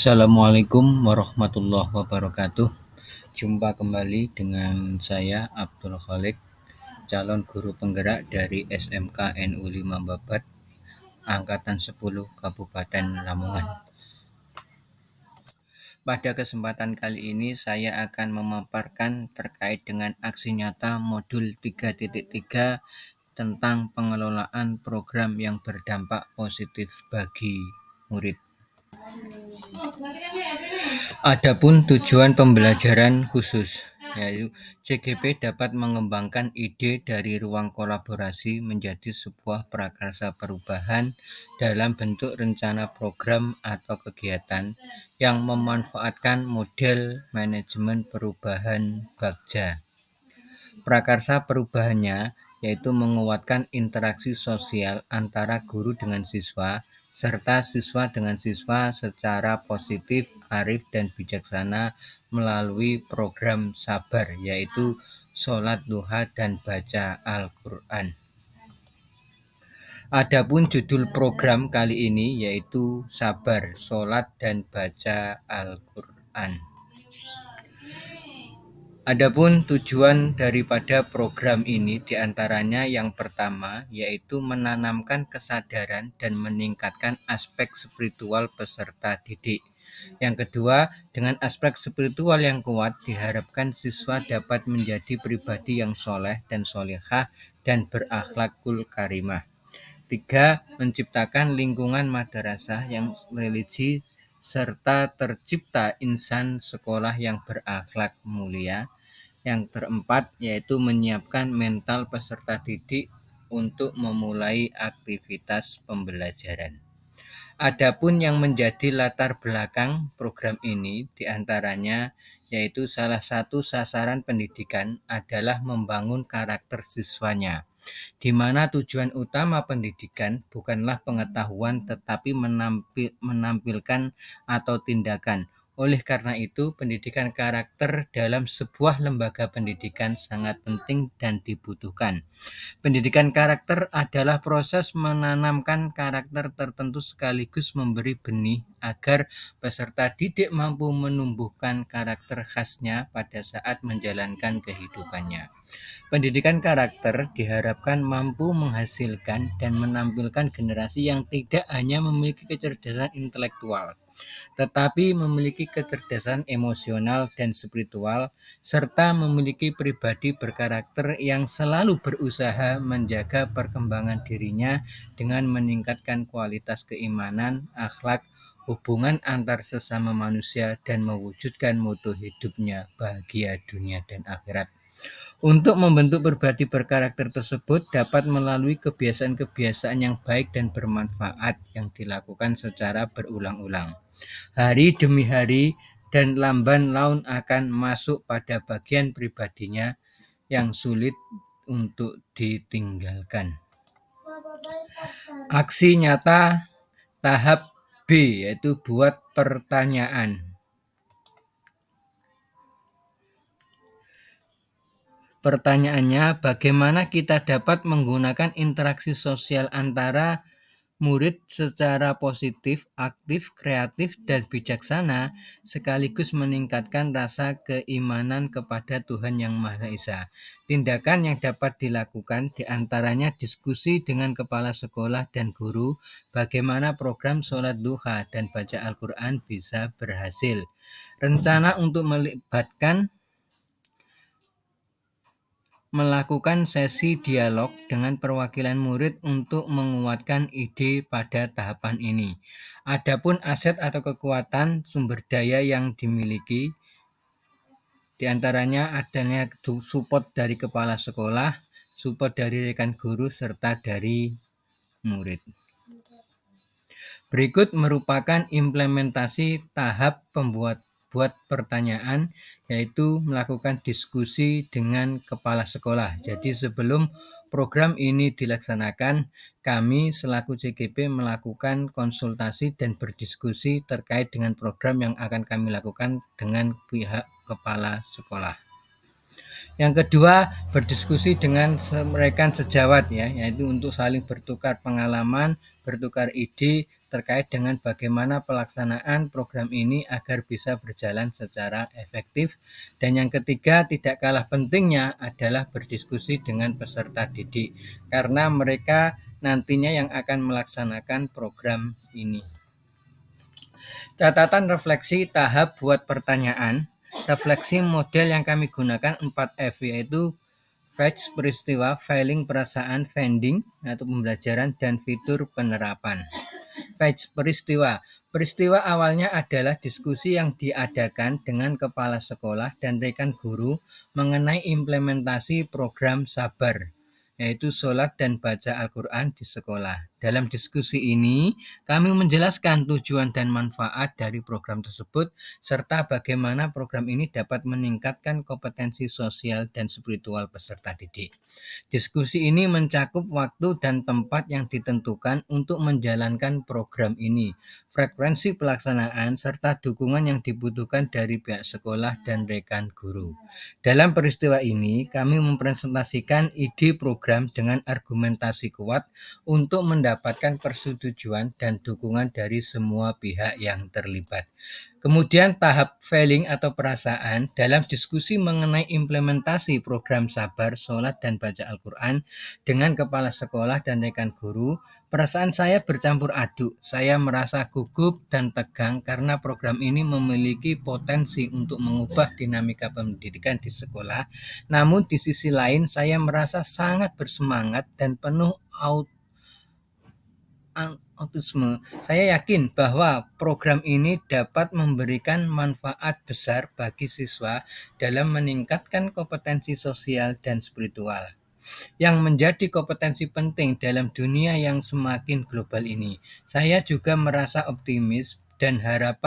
Assalamualaikum warahmatullahi wabarakatuh. Jumpa kembali dengan saya Abdul Khalik, calon guru penggerak dari SMK NU 5 Babat, Angkatan 10 Kabupaten Lamongan. Pada kesempatan kali ini saya akan memaparkan terkait dengan aksi nyata modul 3.3 tentang pengelolaan program yang berdampak positif bagi murid. Adapun tujuan pembelajaran khusus, yaitu CGP dapat mengembangkan ide dari ruang kolaborasi menjadi sebuah prakarsa perubahan dalam bentuk rencana program atau kegiatan yang memanfaatkan model manajemen perubahan Bagja. Prakarsa perubahannya yaitu menguatkan interaksi sosial antara guru dengan siswa, serta siswa dengan siswa secara positif, arif, dan bijaksana melalui program Sabar, yaitu sholat duha dan baca Al-Quran. Adapun judul program kali ini yaitu Sabar, sholat, dan baca Al-Quran. Adapun tujuan daripada program ini diantaranya yang pertama yaitu menanamkan kesadaran dan meningkatkan aspek spiritual peserta didik. Yang kedua, dengan aspek spiritual yang kuat diharapkan siswa dapat menjadi pribadi yang soleh dan solehah dan berakhlakul karimah. Tiga, menciptakan lingkungan madrasah yang religi serta tercipta insan sekolah yang berakhlak mulia. Yang keempat, yaitu menyiapkan mental peserta didik untuk memulai aktivitas pembelajaran. Adapun yang menjadi latar belakang program ini diantaranya yaitu salah satu sasaran pendidikan adalah membangun karakter siswanya, di mana tujuan utama pendidikan bukanlah pengetahuan tetapi menampilkan atau tindakan. Oleh karena itu, pendidikan karakter dalam sebuah lembaga pendidikan sangat penting dan dibutuhkan. Pendidikan karakter adalah proses menanamkan karakter tertentu sekaligus memberi benih agar peserta didik mampu menumbuhkan karakter khasnya pada saat menjalankan kehidupannya. Pendidikan karakter diharapkan mampu menghasilkan dan menampilkan generasi yang tidak hanya memiliki kecerdasan intelektual, tetapi memiliki kecerdasan emosional dan spiritual, serta memiliki pribadi berkarakter yang selalu berusaha menjaga perkembangan dirinya dengan meningkatkan kualitas keimanan, akhlak, hubungan antar sesama manusia, dan mewujudkan mutu hidupnya bahagia dunia dan akhirat. Untuk membentuk pribadi berkarakter tersebut dapat melalui kebiasaan-kebiasaan yang baik dan bermanfaat yang dilakukan secara berulang-ulang. Hari demi hari dan lamban laun akan masuk pada bagian pribadinya yang sulit untuk ditinggalkan. Aksi nyata tahap B yaitu buat pertanyaan. Pertanyaannya, bagaimana kita dapat menggunakan interaksi sosial antara murid secara positif, aktif, kreatif, dan bijaksana, sekaligus meningkatkan rasa keimanan kepada Tuhan Yang Maha Esa. Tindakan yang dapat dilakukan diantaranya diskusi dengan kepala sekolah dan guru, bagaimana program sholat duha dan baca Al-Quran bisa berhasil. Rencana untuk melakukan sesi dialog dengan perwakilan murid untuk menguatkan ide pada tahapan ini. Adapun aset atau kekuatan sumber daya yang dimiliki, diantaranya adanya support dari kepala sekolah, support dari rekan guru, serta dari murid. Berikut merupakan implementasi tahap buat pertanyaan, yaitu melakukan diskusi dengan kepala sekolah. Jadi sebelum program ini dilaksanakan, kami selaku CGP melakukan konsultasi dan berdiskusi terkait dengan program yang akan kami lakukan dengan pihak kepala sekolah. Yang kedua, berdiskusi dengan rekan sejawat yaitu untuk saling bertukar pengalaman, bertukar ide terkait dengan bagaimana pelaksanaan program ini agar bisa berjalan secara efektif. Dan yang ketiga, tidak kalah pentingnya adalah berdiskusi dengan peserta didik, karena mereka nantinya yang akan melaksanakan program ini. Catatan refleksi tahap buat pertanyaan. Refleksi model yang kami gunakan 4F, yaitu Facts peristiwa, Failing perasaan, Finding atau pembelajaran, dan fitur penerapan. Facts peristiwa. Peristiwa awalnya adalah diskusi yang diadakan dengan kepala sekolah dan rekan guru mengenai implementasi program Sabar, yaitu sholat dan baca Al-Quran di sekolah. Dalam diskusi ini, kami menjelaskan tujuan dan manfaat dari program tersebut, serta bagaimana program ini dapat meningkatkan kompetensi sosial dan spiritual peserta didik. Diskusi ini mencakup waktu dan tempat yang ditentukan untuk menjalankan program ini, frekuensi pelaksanaan, serta dukungan yang dibutuhkan dari pihak sekolah dan rekan guru. Dalam peristiwa ini, kami mempresentasikan ide program dengan argumentasi kuat untuk mendapatkan persetujuan dan dukungan dari semua pihak yang terlibat. Kemudian tahap failing atau perasaan dalam diskusi mengenai implementasi program Sabar, Sholat, dan Baca Al-Quran dengan kepala sekolah dan rekan guru. Perasaan saya bercampur aduk. Saya merasa gugup dan tegang karena program ini memiliki potensi untuk mengubah dinamika pendidikan di sekolah. Namun di sisi lain saya merasa sangat bersemangat dan penuh autisme. Saya yakin bahwa program ini dapat memberikan manfaat besar bagi siswa dalam meningkatkan kompetensi sosial dan spiritual, yang menjadi kompetensi penting dalam dunia yang semakin global ini. Saya juga merasa optimis dan harap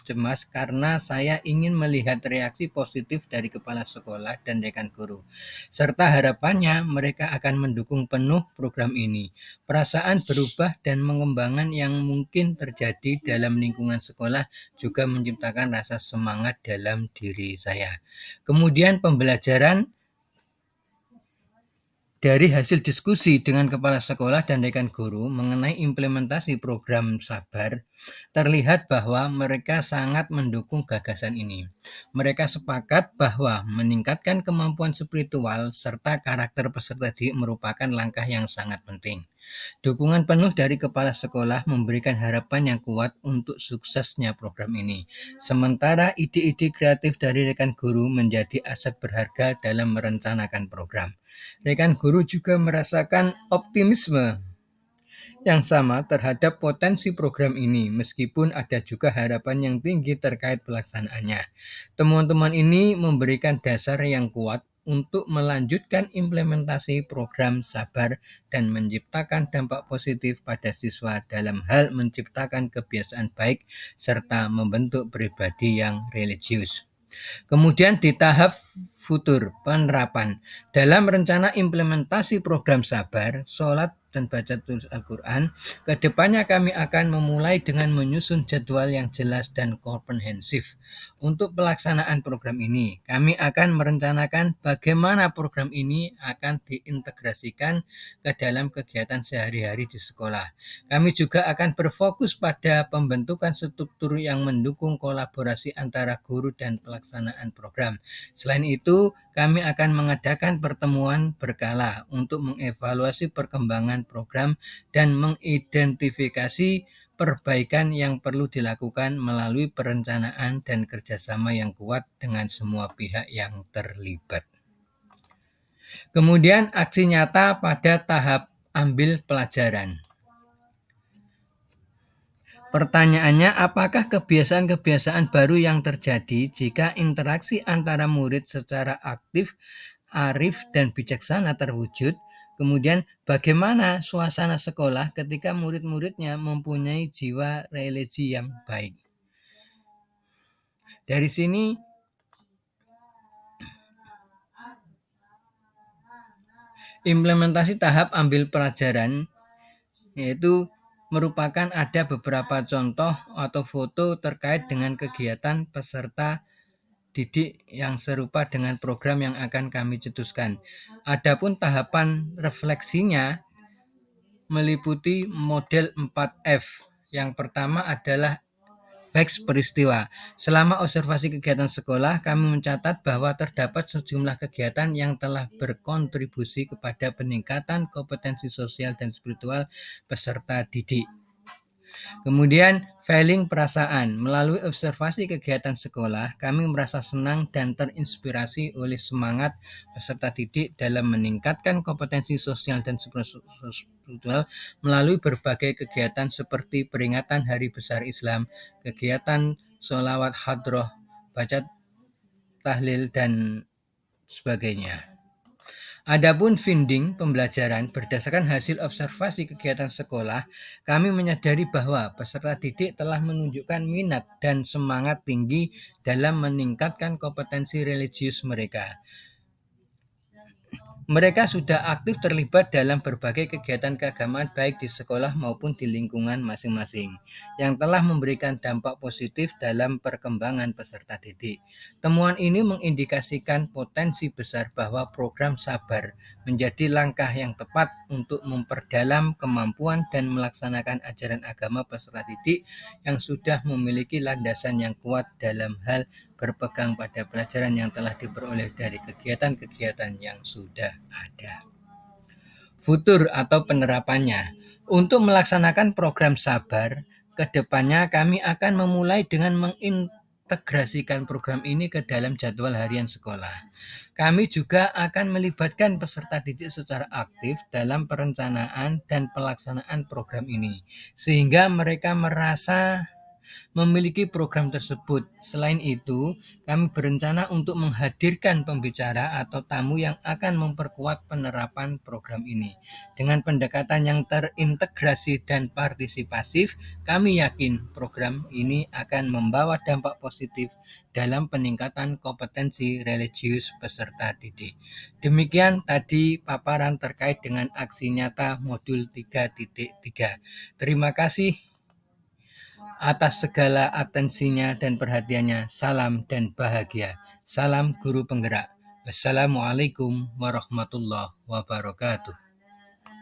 cemas karena saya ingin melihat reaksi positif dari kepala sekolah dan rekan guru. Serta harapannya mereka akan mendukung penuh program ini. Perasaan berubah dan pengembangan yang mungkin terjadi dalam lingkungan sekolah juga menciptakan rasa semangat dalam diri saya. Kemudian pembelajaran dari hasil diskusi dengan kepala sekolah dan rekan guru mengenai implementasi program Sabar, terlihat bahwa mereka sangat mendukung gagasan ini. Mereka sepakat bahwa meningkatkan kemampuan spiritual serta karakter peserta didik merupakan langkah yang sangat penting. Dukungan penuh dari kepala sekolah memberikan harapan yang kuat untuk suksesnya program ini. Sementara ide-ide kreatif dari rekan guru menjadi aset berharga dalam merencanakan program. Rekan guru juga merasakan optimisme yang sama terhadap potensi program ini, meskipun ada juga harapan yang tinggi terkait pelaksanaannya. Temuan-temuan ini memberikan dasar yang kuat untuk melanjutkan implementasi program Sabar dan menciptakan dampak positif pada siswa dalam hal menciptakan kebiasaan baik serta membentuk pribadi yang religius. Kemudian di tahap futur penerapan, dalam rencana implementasi program Sabar, Sholat, dan baca tulis Al-Quran, kedepannya kami akan memulai dengan menyusun jadwal yang jelas dan komprehensif. Untuk pelaksanaan program ini, kami akan merencanakan bagaimana program ini akan diintegrasikan ke dalam kegiatan sehari-hari di sekolah. Kami juga akan berfokus pada pembentukan struktur yang mendukung kolaborasi antara guru dan pelaksanaan program. Selain itu, kami akan mengadakan pertemuan berkala untuk mengevaluasi perkembangan program dan mengidentifikasi perbaikan yang perlu dilakukan melalui perencanaan dan kerjasama yang kuat dengan semua pihak yang terlibat. Kemudian aksi nyata pada tahap ambil pelajaran. Pertanyaannya, apakah kebiasaan-kebiasaan baru yang terjadi jika interaksi antara murid secara aktif, arif, dan bijaksana terwujud? Kemudian, bagaimana suasana sekolah ketika murid-muridnya mempunyai jiwa religi yang baik? Dari sini, implementasi tahap ambil pelajaran yaitu merupakan ada beberapa contoh atau foto terkait dengan kegiatan peserta didik yang serupa dengan program yang akan kami cetuskan. Adapun tahapan refleksinya meliputi model 4F, Yang pertama adalah facts peristiwa. Selama observasi kegiatan sekolah, kami mencatat bahwa terdapat sejumlah kegiatan yang telah berkontribusi kepada peningkatan kompetensi sosial dan spiritual peserta didik. Kemudian, feeling perasaan. Melalui observasi kegiatan sekolah, kami merasa senang dan terinspirasi oleh semangat peserta didik dalam meningkatkan kompetensi sosial dan spiritual melalui berbagai kegiatan seperti peringatan Hari Besar Islam, kegiatan sholawat hadroh, baca tahlil, dan sebagainya. Adapun finding pembelajaran berdasarkan hasil observasi kegiatan sekolah, kami menyadari bahwa peserta didik telah menunjukkan minat dan semangat tinggi dalam meningkatkan kompetensi religius mereka. Mereka sudah aktif terlibat dalam berbagai kegiatan keagamaan baik di sekolah maupun di lingkungan masing-masing, yang telah memberikan dampak positif dalam perkembangan peserta didik. Temuan ini mengindikasikan potensi besar bahwa program Sabar menjadi langkah yang tepat untuk memperdalam kemampuan dan melaksanakan ajaran agama peserta didik yang sudah memiliki landasan yang kuat dalam hal berpegang pada pelajaran yang telah diperoleh dari kegiatan-kegiatan yang sudah ada. Futur atau penerapannya. Untuk melaksanakan program Sabar, kedepannya kami akan memulai dengan mengintegrasikan program ini ke dalam jadwal harian sekolah. Kami juga akan melibatkan peserta didik secara aktif dalam perencanaan dan pelaksanaan program ini, sehingga mereka merasa memiliki program tersebut. Selain itu, kami berencana untuk menghadirkan pembicara atau tamu yang akan memperkuat penerapan program ini. Dengan pendekatan yang terintegrasi dan partisipasif, kami yakin program ini akan membawa dampak positif dalam peningkatan kompetensi religius peserta didik. Demikian tadi paparan terkait dengan aksi nyata modul 3.3. Terima kasih atas segala atensinya dan perhatiannya. Salam dan bahagia. Salam guru penggerak. Wassalamualaikum warahmatullahi wabarakatuh.